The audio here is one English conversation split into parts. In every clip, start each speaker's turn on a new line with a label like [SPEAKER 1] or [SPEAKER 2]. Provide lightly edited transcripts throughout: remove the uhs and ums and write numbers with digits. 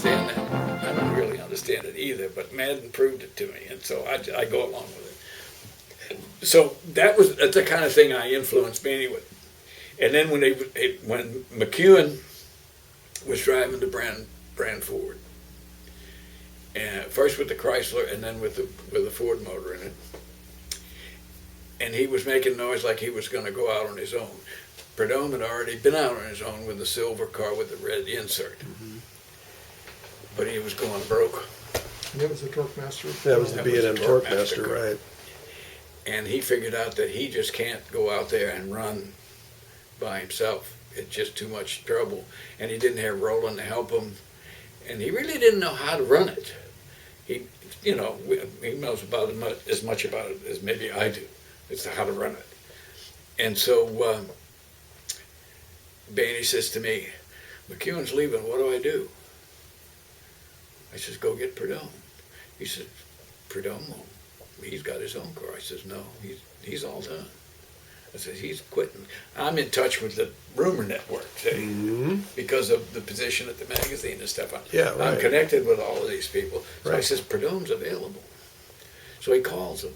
[SPEAKER 1] understand that. I don't really understand it either, but Madden proved it to me, and so I go along with it. So that's the kind of thing I influenced Beanie with. And then when McEwen was driving the brand Ford, and first with the Chrysler and then with the Ford motor in it, and he was making noise like he was going to go out on his own. Prudhomme had already been out on his own with the silver car with the red insert, but he was going broke.
[SPEAKER 2] And that was the Torque Master.
[SPEAKER 3] That was the B&M Torque Master, right?
[SPEAKER 1] And he figured out that he just can't go out there and run by himself. It's just too much trouble. And he didn't have Roland to help him. And he really didn't know how to run it. He knows about as much about it as maybe I do, as to how to run it. And so Beanie says to me, McEwen's leaving, what do I do? I says, go get Prudhomme. He says, Prudhomme, he's got his own car. I says, no, he's all done. I said, he's quitting. I'm in touch with the rumor network, because of the position at the magazine and stuff. I'm connected with all of these people. So I says, Prudhomme's available. So he calls him.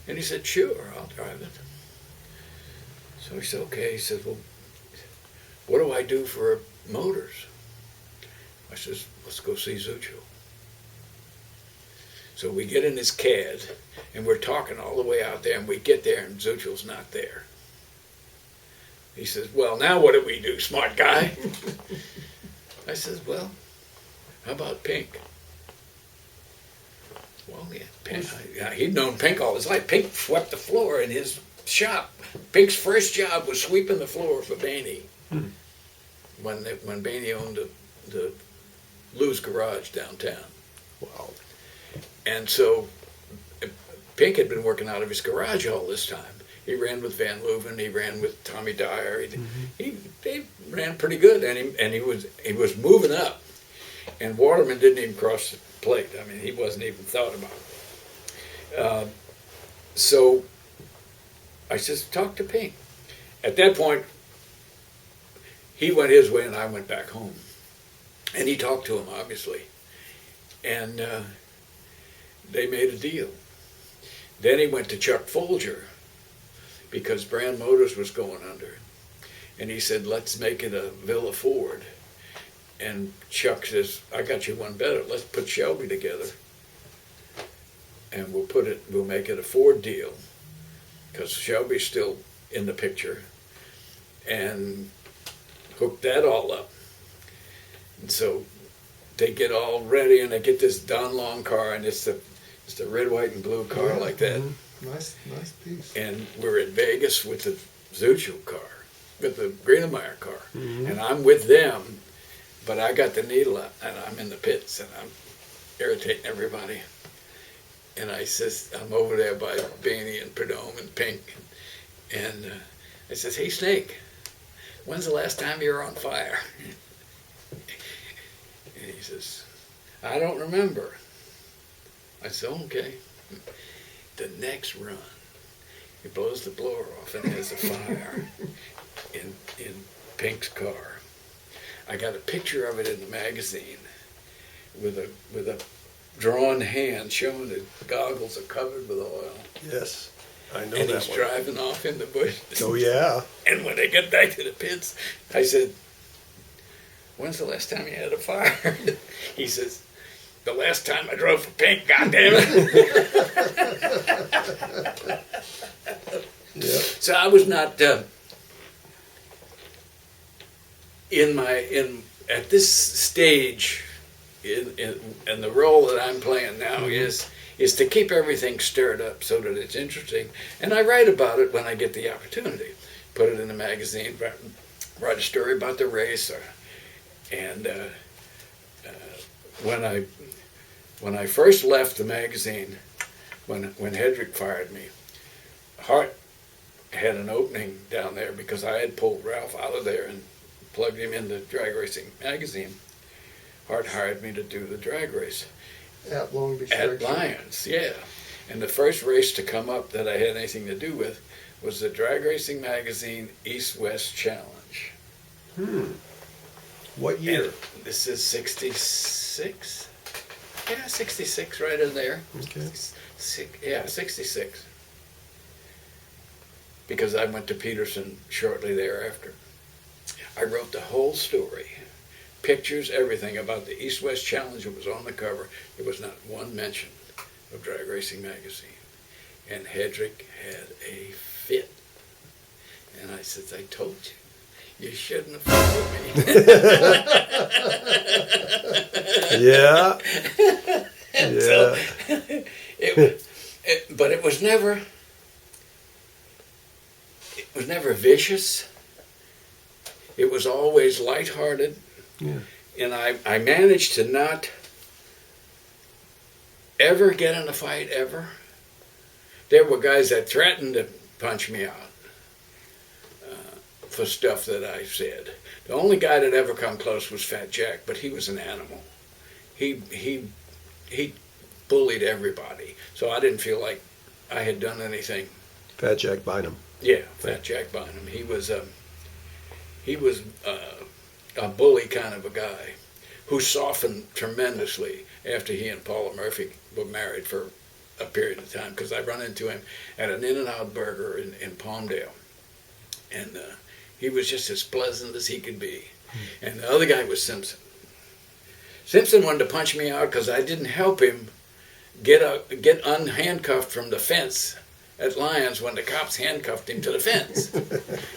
[SPEAKER 1] And he said, sure, I'll drive it. So he said, okay. He said, well, what do I do for motors? I says, let's go see Zuccio. So we get in his CAD, and we're talking all the way out there, and we get there, and Zuccio's not there. He says, well, now what do we do, smart guy? I says, well, how about Pink? Well, yeah, Pink. He'd known Pink all his life. Pink swept the floor in his shop. Pink's first job was sweeping the floor for Beanie when Beanie owned the Lou's Garage downtown.
[SPEAKER 3] Wow.
[SPEAKER 1] And so Pink had been working out of his garage all this time. He ran with Van Leuven. He ran with Tommy Dyer. He ran pretty good, and he was moving up. And Waterman didn't even cross the plate. I mean, he wasn't even thought about it. So I said, talk to Pink. At that point, he went his way, and I went back home. And he talked to him, obviously. And they made a deal. Then he went to Chuck Folger because Brand Motors was going under. And he said, let's make it a Villa Ford. And Chuck says, I got you one better. Let's put Shelby together. And we'll make it a Ford deal because Shelby's still in the picture. And hook that all up. And so they get all ready, and they get this Don Long car, and it's the red, white, and blue car like that.
[SPEAKER 2] Nice piece.
[SPEAKER 1] And we're in Vegas with the Zuccio car, with the Greenemeyer car, and I'm with them, but I got the needle out, and I'm in the pits, and I'm irritating everybody. And I says, I'm over there by Beanie and Prudhomme and Pink, and I says, hey Snake, when's the last time you were on fire? And he says, I don't remember. I said, okay. The next run, he blows the blower off and has a fire in Pink's car. I got a picture of it in the magazine with a drawn hand showing the goggles are covered with oil.
[SPEAKER 3] Yes, I know
[SPEAKER 1] and
[SPEAKER 3] that
[SPEAKER 1] he's
[SPEAKER 3] one.
[SPEAKER 1] driving off in the bush.
[SPEAKER 3] Oh, yeah.
[SPEAKER 1] And when they get back to the pits, I said, when's the last time you had a fire? He says, the last time I drove for Pink, goddammit.
[SPEAKER 3] Yeah.
[SPEAKER 1] So I was not at this stage in the role that I'm playing now is to keep everything stirred up so that it's interesting. And I write about it when I get the opportunity. Put it in the magazine, write a story about the race, when I first left the magazine, when Hedrick fired me, Hart had an opening down there because I had pulled Ralph out of there and plugged him into Drag Racing magazine. Hart hired me to do the drag race.
[SPEAKER 2] At Long Beach.
[SPEAKER 1] At Lions, yeah. And the first race to come up that I had anything to do with was the Drag Racing magazine East-West Challenge.
[SPEAKER 3] What year?
[SPEAKER 1] And this is 66. 66. Yeah, 66, right in there.
[SPEAKER 3] Okay.
[SPEAKER 1] 66. Because I went to Peterson shortly thereafter. I wrote the whole story. Pictures, everything about the East-West Challenge. It was on the cover. There was not one mention of Drag Racing Magazine. And Hedrick had a fit. And I said, I told you, you shouldn't have followed me.
[SPEAKER 3] Yeah.
[SPEAKER 1] And
[SPEAKER 3] Yeah.
[SPEAKER 1] so, but it was never vicious. It was always lighthearted.
[SPEAKER 3] Yeah.
[SPEAKER 1] And I managed to not ever get in a fight, ever. There were guys that threatened to punch me out for stuff that I said. The only guy that ever come close was Fat Jack, but he was an animal. He bullied everybody, so I didn't feel like I had done anything.
[SPEAKER 3] Fat Jack Bynum.
[SPEAKER 1] Yeah, Fat Jack Bynum. He was a bully kind of a guy who softened tremendously after he and Paula Murphy were married for a period of time, because I run into him at an In-N-Out Burger in Palmdale, and he was just as pleasant as he could be. And the other guy was Simpson. Simpson wanted to punch me out because I didn't help him get unhandcuffed from the fence at Lyons when the cops handcuffed him to the fence.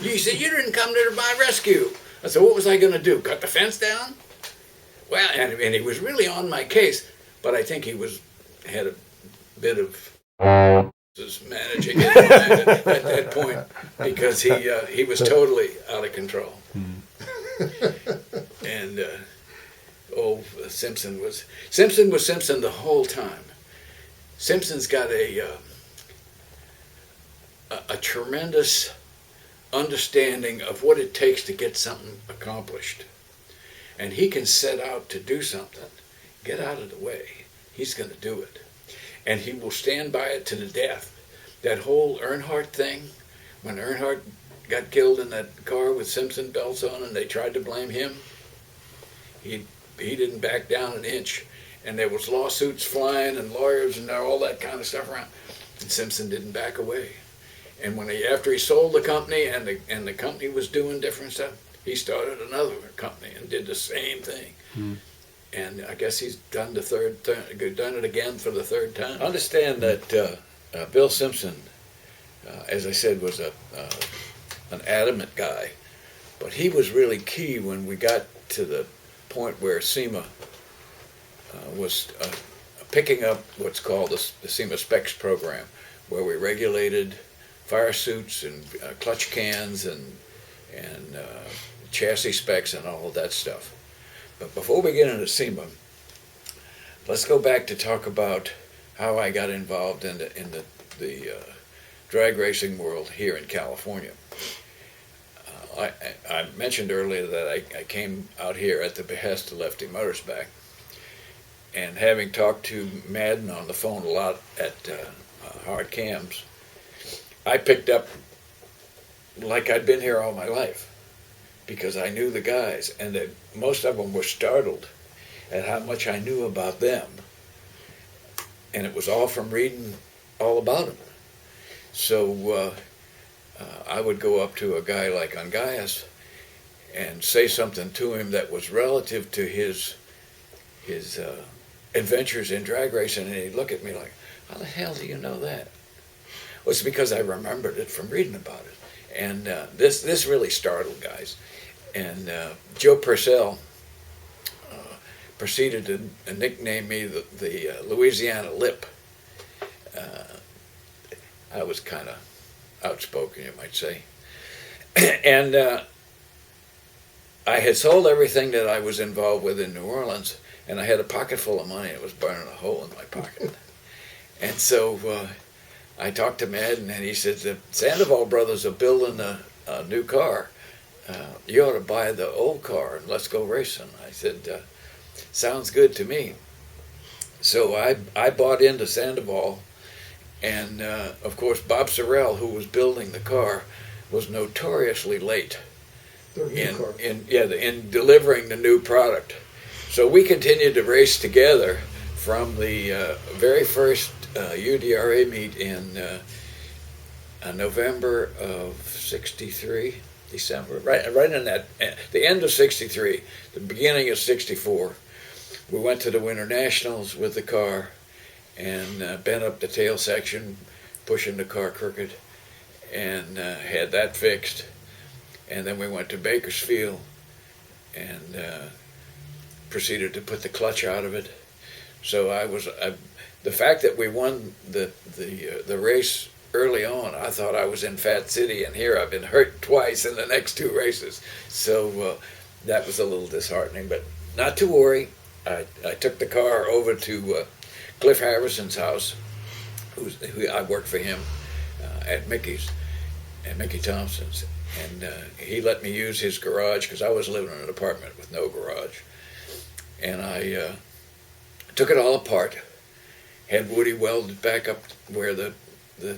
[SPEAKER 1] You said you didn't come to my rescue. I said, what was I going to do? Cut the fence down? Well, and he was really on my case, but I think he had a bit of managing it at that point, because he was totally out of control. And Simpson was Simpson the whole time. Simpson's got a tremendous understanding of what it takes to get something accomplished. And he can set out to do something, get out of the way. He's going to do it. And he will stand by it to the death. That whole Earnhardt thing, when Earnhardt got killed in that car with Simpson belts on and they tried to blame him, he didn't back down an inch. And there was lawsuits flying and lawyers and all that kind of stuff around. And Simpson didn't back away. And after he sold the company and the company was doing different stuff, he started another company and did the same thing. And I guess he's done done it again for the third time. Understand that Bill Simpson, as I said, was an adamant guy, but he was really key when we got to the point where SEMA was picking up what's called the SEMA Specs program, where we regulated fire suits and clutch cans and chassis specs and all of that stuff. But before we get into SEMA, let's go back to talk about how I got involved in the drag racing world here in California. I mentioned earlier that I came out here at the behest of Lefty Motorsback, and having talked to Madden on the phone a lot at Hard Cams, I picked up like I'd been here all my life, because I knew the guys, and that most of them were startled at how much I knew about them. And it was all from reading all about them. So I would go up to a guy like Angaias and say something to him that was relative to his adventures in drag racing, and he'd look at me like, how the hell do you know that? Well, it's because I remembered it from reading about it. And this really startled guys. And Joe Purcell proceeded to nickname me the Louisiana Lip. I was kind of outspoken, you might say. And I had sold everything that I was involved with in New Orleans, and I had a pocket full of money. It was burning a hole in my pocket. And so I talked to Madden, and he said, the Sandoval brothers are building a new car. You ought to buy the old car and let's go racing. I said, sounds good to me. So I bought into Sandoval, and of course Bob Sorrell, who was building the car, was notoriously late in delivering the new product. So we continued to race together from the very first UDRA meet in November of '63, December, right in that, the end of '63, the beginning of '64. We went to the Winter Nationals with the car and bent up the tail section, pushing the car crooked, and had that fixed. And then we went to Bakersfield and proceeded to put the clutch out of it. So the fact that we won the race early on, I thought I was in Fat City, and here I've been hurt twice in the next two races. So that was a little disheartening, but not to worry. I took the car over to Cliff Harrison's house, who I worked for him at Mickey Thompson's, and he let me use his garage because I was living in an apartment with no garage. And I took it all apart, had Woody welded back up where the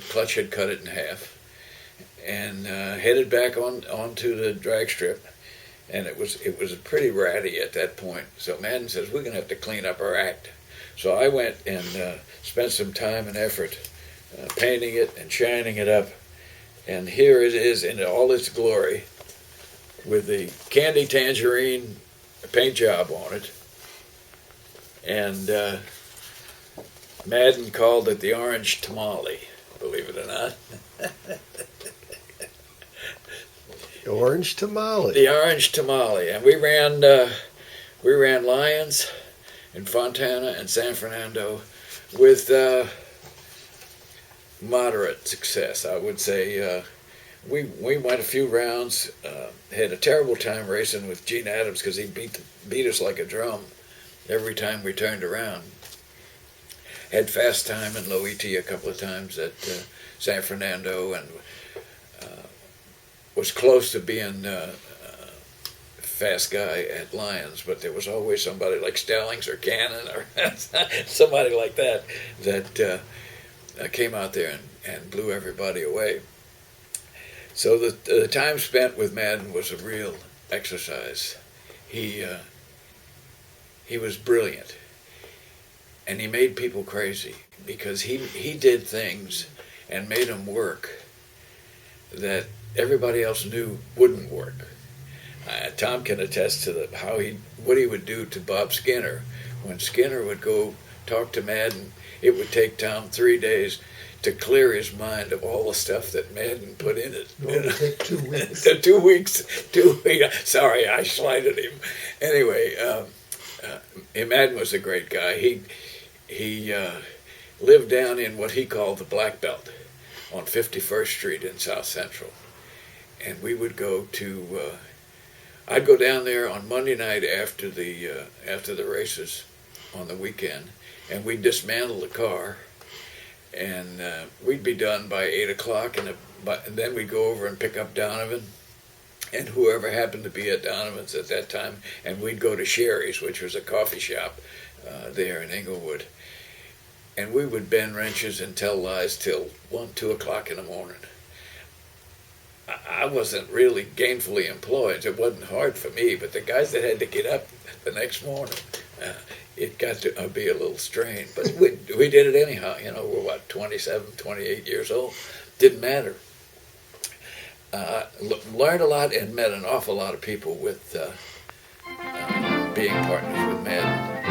[SPEAKER 1] clutch had cut it in half, and headed back onto the drag strip. And it was pretty ratty at that point. So Madden says, we're going to have to clean up our act. So I went and spent some time and effort painting it and shining it up. And here it is in all its glory with the candy tangerine paint job on it. And Madden called it the orange tamale, believe it or not.
[SPEAKER 3] Orange tamale.
[SPEAKER 1] The orange tamale, and we ran Lyons and Fontana and San Fernando with moderate success, I would say. We went a few rounds, had a terrible time racing with Gene Adams because he beat us like a drum every time we turned around. Had fast time in low ET a couple of times at San Fernando, and was close to being fast guy at Lyons, but there was always somebody like Stellings or Cannon or somebody like that came out there and blew everybody away. So the time spent with Madden was a real exercise. He was brilliant, and he made people crazy because he did things and made them work that everybody else knew wouldn't work. Tom can attest to what he would do to Bob Skinner. When Skinner would go talk to Madden, it would take Tom 3 days to clear his mind of all the stuff that Madden put in it.
[SPEAKER 2] No, it would take 2 weeks.
[SPEAKER 1] 2 weeks. Sorry, I slighted him. Anyway, Madden was a great guy. He lived down in what he called the Black Belt on 51st Street in South Central. And we would go to, I'd go down there on Monday night after the races on the weekend, and we'd dismantle the car, and we'd be done by 8 o'clock, and then we'd go over and pick up Donovan and whoever happened to be at Donovan's at that time, and we'd go to Sherry's, which was a coffee shop there in Inglewood, and we would bend wrenches and tell lies till 1, 2 o'clock in the morning. I wasn't really gainfully employed. It wasn't hard for me, but the guys that had to get up the next morning, it got to be a little strain. But we did it anyhow. You know, we're 27, 28 years old. Didn't matter. Learned a lot and met an awful lot of people with being partners with Madden.